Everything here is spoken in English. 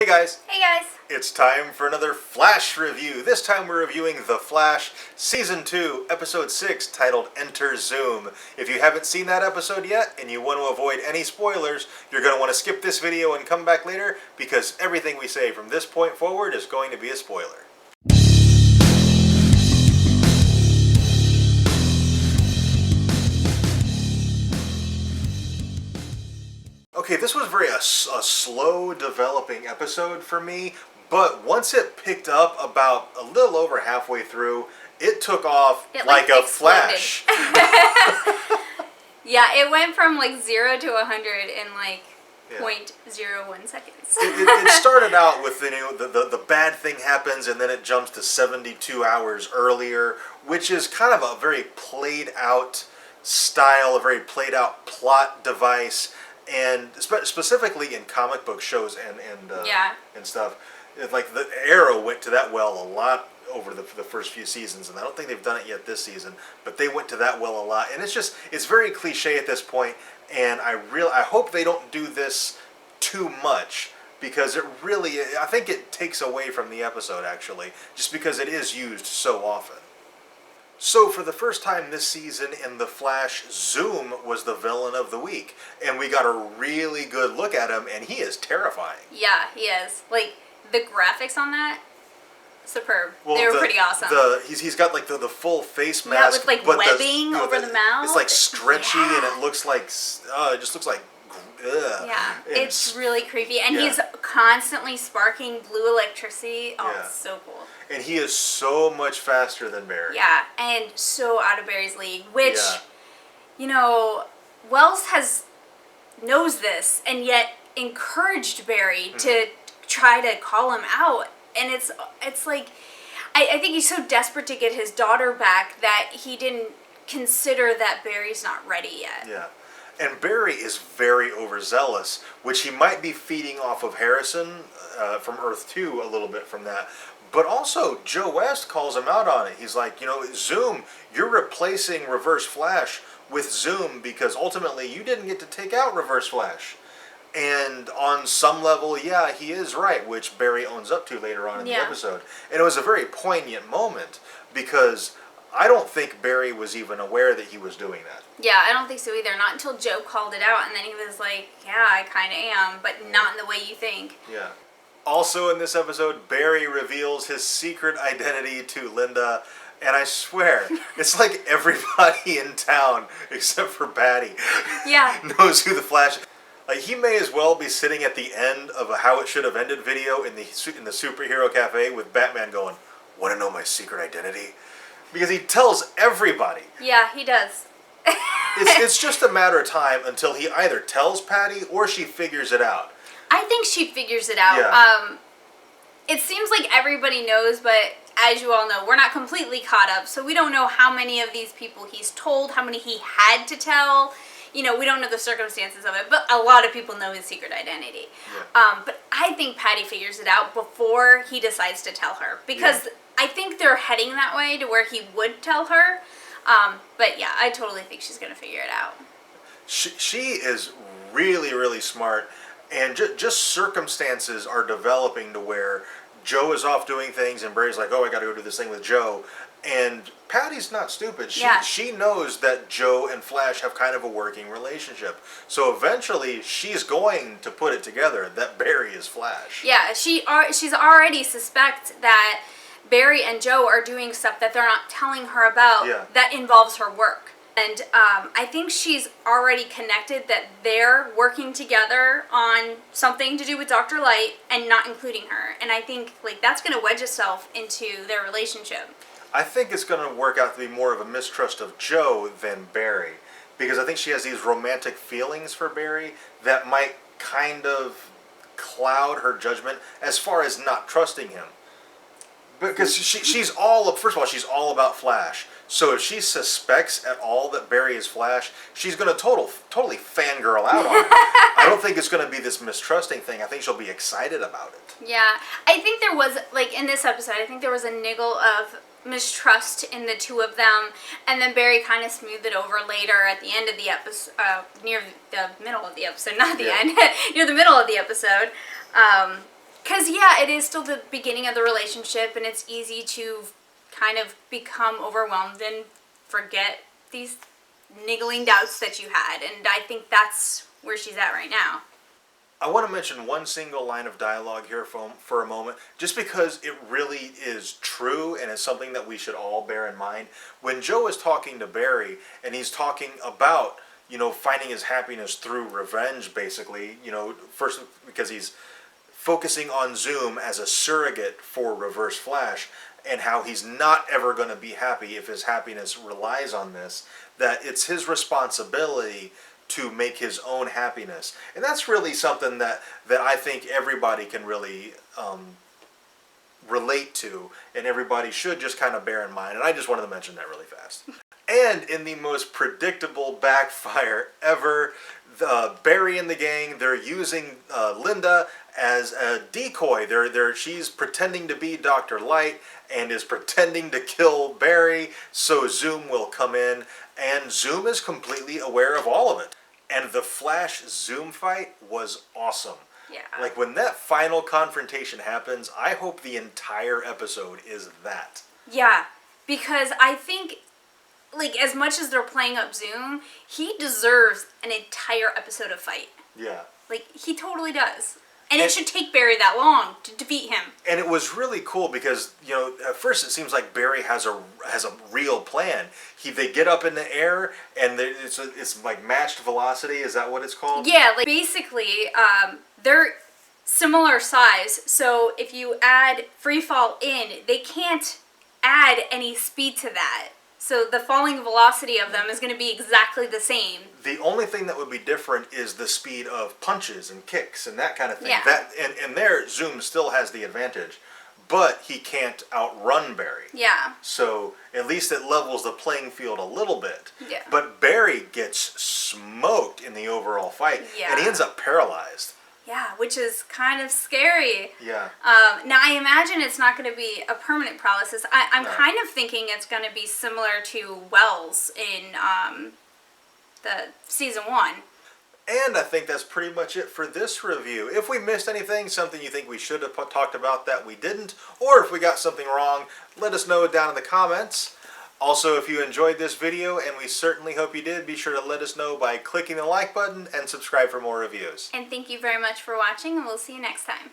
guys. Hey guys. It's time for another Flash review. This time we're reviewing The Flash, Season 2, Episode 6, titled Enter Zoom. If you haven't seen that episode yet, and you want to avoid any spoilers, you're going to want to skip this video and come back later, because everything we say from this point forward is going to be a spoiler. Okay, this was a slow developing episode for me, but once it picked up about a little over halfway through, it took off like a flash. Yeah, it went from like 0 to 100 in like 0.01 seconds. It started out with the bad thing happens, and then it jumps to 72 hours earlier, which is kind of a very played out style, a very played out plot device. And specifically in comic book shows and stuff, like the Arrow went to that well a lot over the first few seasons, and I don't think they've done it yet this season, but they went to that well a lot, and it's very cliche at this point, and I hope they don't do this too much, because I think it takes away from the episode actually, just because it is used so often. So for the first time this season in The Flash, Zoom was the villain of the week. And we got a really good look at him, and he is terrifying. Yeah, he is. Like, the graphics on that, superb. Well, they were pretty awesome. He's got like the full face mask. Yeah, with like webbing over the mouth. It's like stretchy, and it looks like, it just looks like, ugh. Yeah, it's really creepy. And he's constantly sparking blue electricity. Oh, it's so cool. And he is so much faster than Barry. Yeah, and so out of Barry's league, which, Wells knows this, and yet encouraged Barry to try to call him out. And it's like, I think he's so desperate to get his daughter back that he didn't consider that Barry's not ready yet. Yeah. And Barry is very overzealous, which he might be feeding off of Harrison from Earth 2 a little bit from that. But also, Joe West calls him out on it. He's like, Zoom, you're replacing Reverse Flash with Zoom because ultimately you didn't get to take out Reverse Flash. And on some level, he is right, which Barry owns up to later on in the episode. And it was a very poignant moment because I don't think Barry was even aware that he was doing that. Yeah, I don't think so either. Not until Joe called it out, and then he was like, yeah, I kind of am, but not in the way you think. Yeah. Also in this episode, Barry reveals his secret identity to Linda, and I swear, it's like everybody in town, except for Patty, knows who the Flash is. Like, he may as well be sitting at the end of a How It Should Have Ended video in the Superhero Cafe with Batman going, want to know my secret identity? Because he tells everybody. Yeah, he does. It's just a matter of time until he either tells Patty or she figures it out. I think she figures it out. Yeah. It seems like everybody knows, but as you all know, we're not completely caught up, so we don't know how many of these people he's told, how many he had to tell. We don't know the circumstances of it, but a lot of people know his secret identity. Yeah. But I think Patty figures it out before he decides to tell her, because I think they're heading that way to where he would tell her. But I totally think she's going to figure it out. She is really, really smart. And just circumstances are developing to where Joe is off doing things and Barry's like, oh, I got to go do this thing with Joe. And Patty's not stupid. She knows that Joe and Flash have kind of a working relationship. So eventually she's going to put it together that Barry is Flash. Yeah, she's already suspects that Barry and Joe are doing stuff that they're not telling her about that involves her work. And I think she's already connected that they're working together on something to do with Dr. Light and not including her. And I think that's going to wedge itself into their relationship. I think it's going to work out to be more of a mistrust of Joe than Barry. Because I think she has these romantic feelings for Barry that might kind of cloud her judgment as far as not trusting him. Because she's all about Flash. So if she suspects at all that Barry is Flash, she's going to totally fangirl out on him. I don't think it's going to be this mistrusting thing. I think she'll be excited about it. Yeah. I think there was, in this episode, I think there was a niggle of mistrust in the two of them, and then Barry kind of smoothed it over later at the end of the episode, near the middle of the episode, not the end, near the middle of the episode, Because, yeah, it is still the beginning of the relationship, and it's easy to kind of become overwhelmed and forget these niggling doubts that you had. And I think that's where she's at right now. I want to mention one single line of dialogue here for a moment, just because it really is true and is something that we should all bear in mind. When Joe is talking to Barry, and he's talking about, finding his happiness through revenge, basically, first because he's focusing on Zoom as a surrogate for Reverse Flash, and how he's not ever going to be happy if his happiness relies on this, that it's his responsibility to make his own happiness. And that's really something that I think everybody can really relate to, and everybody should just kind of bear in mind. And I just wanted to mention that really fast. And in the most predictable backfire ever, Barry and the gang, they're using Linda as a decoy. She's pretending to be Dr. Light and is pretending to kill Barry so Zoom will come in, and Zoom is completely aware of all of it. And the Flash Zoom fight was awesome. Yeah. Like, when that final confrontation happens, I hope the entire episode is that. Yeah, because I think, like, as much as they're playing up Zoom, he deserves an entire episode of fight. Yeah. Like, he totally does. And it should take Barry that long to defeat him. And it was really cool because, at first it seems like Barry has a real plan. They get up in the air, and it's like matched velocity. Is that what it's called? Yeah, like, basically, they're similar size. So if you add free fall in, they can't add any speed to that. So the falling velocity of them is going to be exactly the same. The only thing that would be different is the speed of punches and kicks and that kind of thing. Yeah. And there, Zoom still has the advantage, but he can't outrun Barry. Yeah. So at least it levels the playing field a little bit. Yeah. But Barry gets smoked in the overall fight, yeah. and he ends up paralyzed. Yeah, which is kind of scary. Yeah. Now, I imagine it's not going to be a permanent paralysis. I'm kind of thinking it's going to be similar to Wells in the season 1. And I think that's pretty much it for this review. If we missed anything, something you think we should have talked about that we didn't, or if we got something wrong, let us know down in the comments. Also, if you enjoyed this video, and we certainly hope you did, be sure to let us know by clicking the like button and subscribe for more reviews. And thank you very much for watching, and we'll see you next time.